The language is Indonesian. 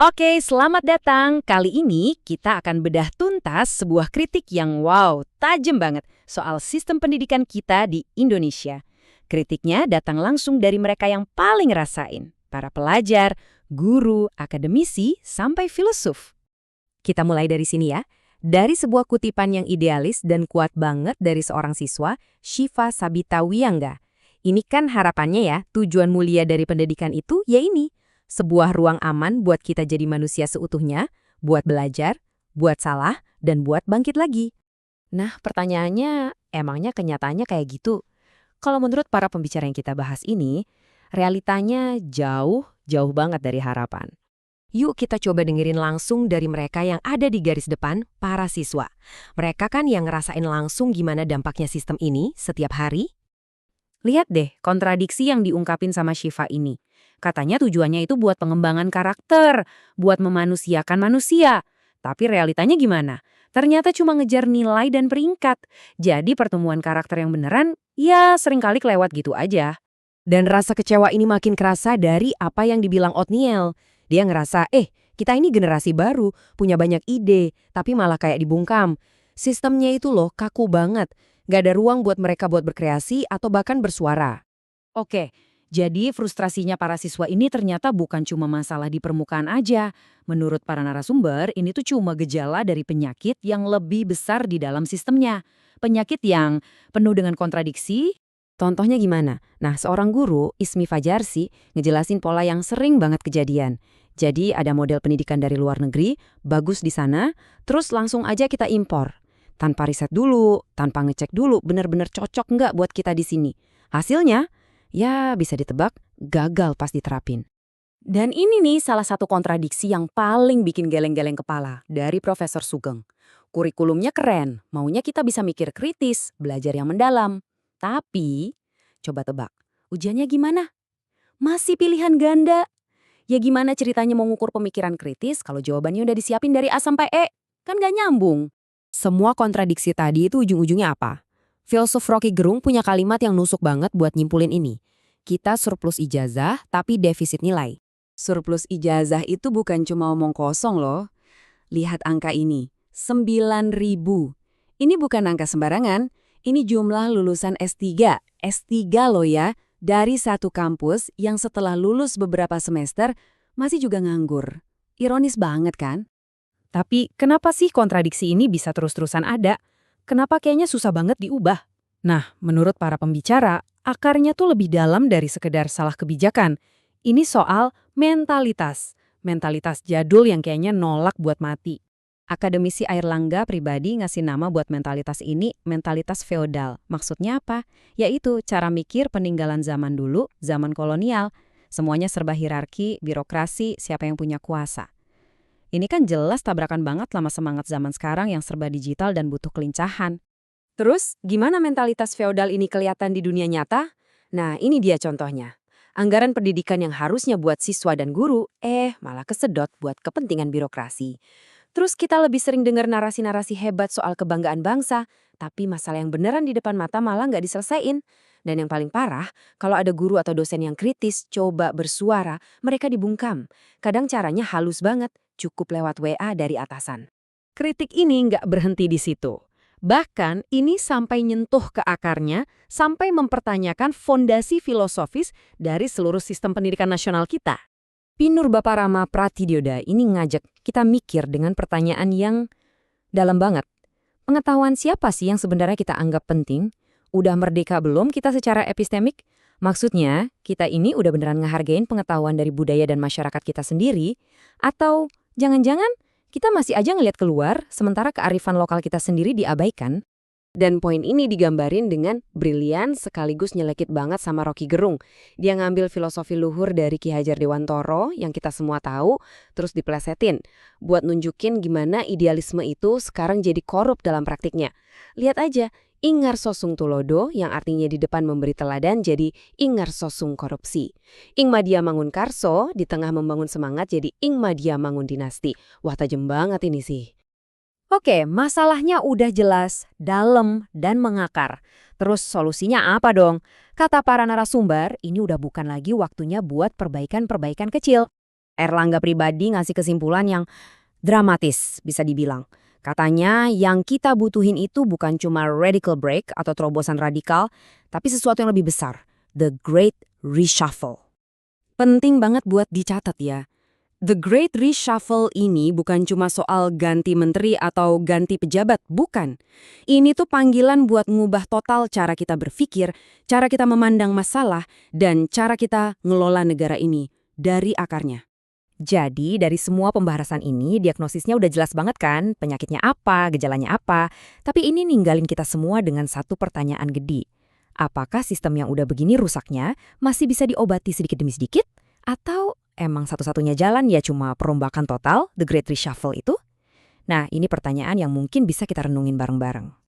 Oke, selamat datang. Kali ini kita akan bedah tuntas sebuah kritik yang tajam banget soal sistem pendidikan kita di Indonesia. Kritiknya datang langsung dari mereka yang paling ngerasain, para pelajar, guru, akademisi, sampai filosof. Kita mulai dari sini ya. Dari sebuah kutipan yang idealis dan kuat banget dari seorang siswa, Syifa Sabita Wiyangga. Ini kan harapannya ya, tujuan mulia dari pendidikan itu ya ini. Sebuah ruang aman buat kita jadi manusia seutuhnya, buat belajar, buat salah, dan buat bangkit lagi. Nah, pertanyaannya, emangnya kenyataannya kayak gitu? Kalau menurut para pembicara yang kita bahas ini, realitanya jauh banget dari harapan. Yuk kita coba dengerin langsung dari mereka yang ada di garis depan, para siswa. Mereka kan yang ngerasain langsung gimana dampaknya sistem ini setiap hari. Lihat deh kontradiksi yang diungkapin sama Syifa ini. Katanya tujuannya itu buat pengembangan karakter, buat memanusiakan manusia. Tapi realitanya gimana? Ternyata cuma ngejar nilai dan peringkat. Jadi pertemuan karakter yang beneran, ya seringkali kelewat gitu aja. Dan rasa kecewa ini makin kerasa dari apa yang dibilang Othniel. Dia ngerasa, kita ini generasi baru, punya banyak ide, tapi malah kayak dibungkam. Sistemnya itu loh kaku banget. Gak ada ruang buat mereka buat berkreasi atau bahkan bersuara. Oke, jadi frustrasinya para siswa ini ternyata bukan cuma masalah di permukaan aja. Menurut para narasumber, ini tuh cuma gejala dari penyakit yang lebih besar di dalam sistemnya. Penyakit yang penuh dengan kontradiksi. Contohnya gimana? Nah, seorang guru, Ismi Fajarsi, ngejelasin pola yang sering banget kejadian. Jadi ada model pendidikan dari luar negeri, bagus di sana, terus langsung aja kita impor. Tanpa riset dulu, tanpa ngecek dulu benar-benar cocok nggak buat kita di sini. Hasilnya, ya bisa ditebak, gagal pas diterapin. Dan ini nih salah satu kontradiksi yang paling bikin geleng-geleng kepala dari Profesor Sugeng. Kurikulumnya keren, maunya kita bisa mikir kritis, belajar yang mendalam. Tapi, coba tebak, ujiannya gimana? Masih pilihan ganda. Ya gimana ceritanya mau ngukur pemikiran kritis kalau jawabannya udah disiapin dari A sampai E? Kan gak nyambung. Semua kontradiksi tadi itu ujung-ujungnya apa? Filsuf Rocky Gerung punya kalimat yang nusuk banget buat nyimpulin ini. Kita surplus ijazah tapi defisit nilai. Surplus ijazah itu bukan cuma omong kosong loh. Lihat angka ini, 9.000. Ini bukan angka sembarangan, ini jumlah lulusan S3. S3 loh ya, dari satu kampus yang setelah lulus beberapa semester masih juga nganggur. Ironis banget kan? Tapi kenapa sih kontradiksi ini bisa terus-terusan ada? Kenapa kayaknya susah banget diubah? Nah, menurut para pembicara, akarnya tuh lebih dalam dari sekedar salah kebijakan. Ini soal mentalitas. Mentalitas jadul yang kayaknya nolak buat mati. Akademisi Airlangga pribadi ngasih nama buat mentalitas ini mentalitas feodal. Maksudnya apa? Yaitu cara mikir peninggalan zaman dulu, zaman kolonial. Semuanya serba hierarki, birokrasi, siapa yang punya kuasa. Ini kan jelas tabrakan banget sama semangat zaman sekarang yang serba digital dan butuh kelincahan. Terus, gimana mentalitas feodal ini kelihatan di dunia nyata? Nah, ini dia contohnya. Anggaran pendidikan yang harusnya buat siswa dan guru, malah kesedot buat kepentingan birokrasi. Terus kita lebih sering dengar narasi-narasi hebat soal kebanggaan bangsa, tapi masalah yang beneran di depan mata malah nggak diselesain. Dan yang paling parah, kalau ada guru atau dosen yang kritis, coba bersuara, mereka dibungkam. Kadang caranya halus banget, cukup lewat WA dari atasan. Kritik ini nggak berhenti di situ. Bahkan ini sampai nyentuh ke akarnya, sampai mempertanyakan fondasi filosofis dari seluruh sistem pendidikan nasional kita. Pinur Bapak Rama Pratidyoda ini ngajak kita mikir dengan pertanyaan yang dalam banget. Pengetahuan siapa sih yang sebenarnya kita anggap penting? Udah merdeka belum kita secara epistemik? Maksudnya, kita ini udah beneran ngehargain pengetahuan dari budaya dan masyarakat kita sendiri? Atau jangan-jangan kita masih aja ngeliat keluar sementara kearifan lokal kita sendiri diabaikan? Dan poin ini digambarin dengan brilian sekaligus nyelekit banget sama Rocky Gerung. Dia ngambil filosofi luhur dari Ki Hajar Dewantoro yang kita semua tahu, terus diplesetin. Buat nunjukin gimana idealisme itu sekarang jadi korup dalam praktiknya. Lihat aja, Ingar Sosung Tulodo yang artinya di depan memberi teladan jadi Ingar Sosung korupsi. Ing Madya Mangun Karso di tengah membangun semangat jadi Ing Madya Mangun dinasti. Wah tajam banget ini sih. Oke, masalahnya udah jelas, dalam, dan mengakar. Terus solusinya apa dong? Kata para narasumber, ini udah bukan lagi waktunya buat perbaikan-perbaikan kecil. Erlangga pribadi ngasih kesimpulan yang dramatis, bisa dibilang. Katanya yang kita butuhin itu bukan cuma radical break atau terobosan radikal, tapi sesuatu yang lebih besar, the Great Reshuffle. Penting banget buat dicatat ya. The Great Reshuffle ini bukan cuma soal ganti menteri atau ganti pejabat, bukan. Ini tuh panggilan buat ngubah total cara kita berpikir, cara kita memandang masalah, dan cara kita ngelola negara ini dari akarnya. Jadi dari semua pembahasan ini diagnosisnya udah jelas banget kan, penyakitnya apa, gejalanya apa. Tapi ini ninggalin kita semua dengan satu pertanyaan gede. Apakah sistem yang udah begini rusaknya masih bisa diobati sedikit demi sedikit? Atau emang satu-satunya jalan ya cuma perombakan total, the Great Reshuffle itu? Nah, ini pertanyaan yang mungkin bisa kita renungin bareng-bareng.